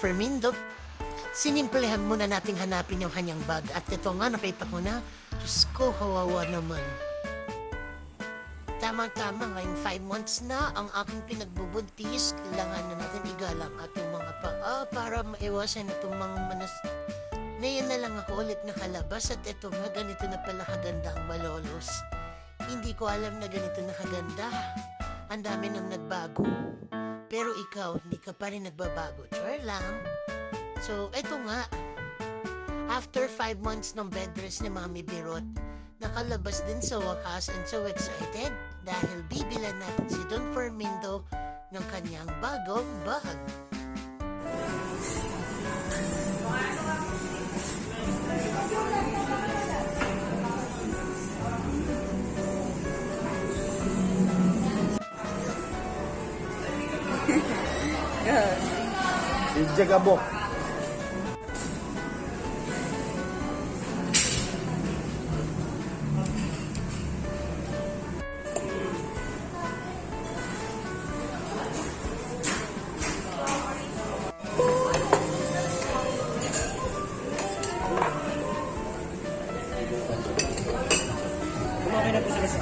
Fermindo. Sinimplehan muna nating hanapin yung kanyang bag. At ito nga, nakita ko na. Diyos ko, kawawa naman. Tama-tama, ngayong 5 months na ang aking pinagbubuntis. Kailangan na natin igalang ating mga paa para maiwasan itong mga manas... Ngayon na lang ako ulit nakalabas at ito nga, ganito na pala kaganda ang malolos. Hindi ko alam na ganito na kaganda. Ang dami nang nagbago. Pero ikaw, hindi ka pa rin nagbabago. Sure lang. So, eto nga. After 5 months ng bed rest ni Mami Birot, nakalabas din sa wakas and so excited dahil bibilan natin si Don Fermindo ng kanyang bagong bag. Jagabok. Kumakain na po sila sa